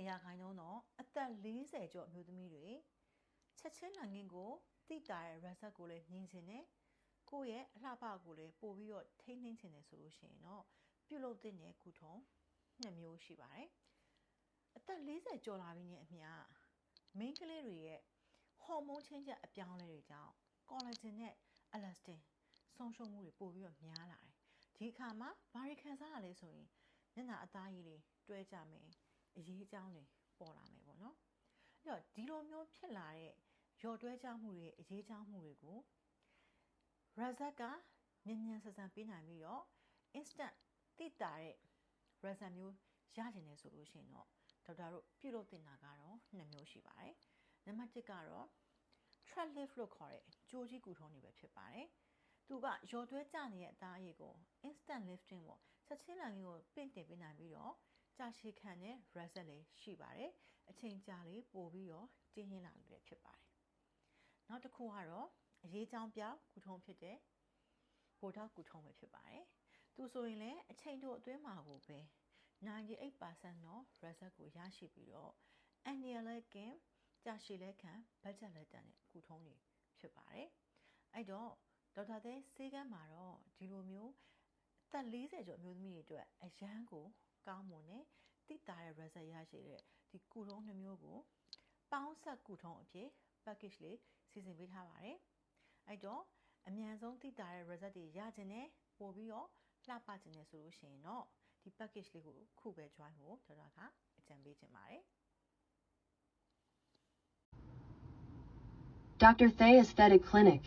ရာခိုင်နှုန်းတော့အသက်40ကျော်အမျိုးသမီးတွေချက်ချင်းလန်ငင်းကိုတိတာတဲ့ result ကိုလည်းမြင်ချင်တယ်ကိုယ့်ရဲ့အလှပကိုလည်းပို့ပြီးတော့ထိန်းသိမ်းချင်တယ်ဆိုလို့ရှိရင်တော့ပြုလုပ်သင့်တဲ့ကုထုံး2မျိုးရှိပါတယ်အသက်40ကျော်လာပြီးနဲ့အမျှမိန်းကလေးတွေရဲ့ဟော်မုန်းချင်းချက်အပြောင်းအလဲတွေကြောင့် collagen နဲ့ elastin ဆုံးရှုံးမှုတွေပိုပြီးတော့များလာတယ်ဒီအခါမှာဘာတွေခံစားရလဲဆိုရင်မျက်နှာအသားရည်တွေတွဲကြမယ်အရေးအကြောင်းတွေပေါ်လာမယ်ပေါ့နော်အဲ့တော့ဒီလိုမျိုးဖြစ်လာတဲ့ရော်တွဲကြမှုတွေအရေးအကြောင်းမှုတွေကို result ကမြန်မြန်ဆန်ဆန်ပေးနိုင်ပြီးတော့ instant တိတာတဲ့ result မျိုးရကျင်တယ်ဆိုလို့ရှိရင်တော့ဒေါက်တာတို့ပြုလုပ်တင်တာကတော့2မျိုးရှိပါတယ်နံပါတ်1ကတော့ thread lift လို့ခေါ်တဲ့ကြိုးကြီးကုထုံးတွေပဲဖြစ်ပါတယ်သူကရော်တွဲကျနေတဲ့အသားအရည်ကို instant lifting ပေါ့ချက်ချင်းလန်ကြီးကိုပင့်တင်ပေးနိုင်ပြီးတော့ကြာရှည်ခံတဲ့ result လေးရှိပါတယ်အချိန်ကြာလေးပို့ပြီးတော့ကျဉ်းရင်းလာလို့လည်းဖြစ်ပါတယ်နောက်တစ်ခုကတော့အရေးကြောင်းပြောက်ကုထုံးဖြစ်တဲ့ဘိုထောက်ကုထုံးပဲဖြစ်ပါတယ်သူဆိုရင်လည်းအချိန်တိုအတွင်းမှာကိုပဲ98% တော့ result ကိုရရှိပြီးတော့အန်နီယလက်ကင်ကြာရှည်လက်ခံဘတ်ဂျက်လက်တန်တဲ့ကုထုံးတွေဖြစ်ပါတယ်အဲ့တော့ဒေါက်တာသေးဆေးကမ်းမှာတော့ဒီလိုမျိုးအသက်40ကျော်အမျိုးသမီးတွေအတွက်အရန်ကိုကောင်းမွန်တဲ့တိတာတဲ့ result ရရှိတဲ့ဒီကုထုံး2မျိုးကိုပေါင်းဆက်ကုထုံးအဖြစ် package လေးစီစဉ်ပေးထားပါတယ်အဲ့တော့အမြန်ဆုံးတိတာတဲ့ result တွေရခြင်းနဲ့ပို့ပြီးတော့လှပခြင်းနဲ့ဆိုလို့ရှိရင်တော့ဒီ package လေးကိုခုပဲ join ဖို့ဒေါက်တာကအကြံပေးခြင်းပါတယ် Dr. Thay Aesthetic Clinic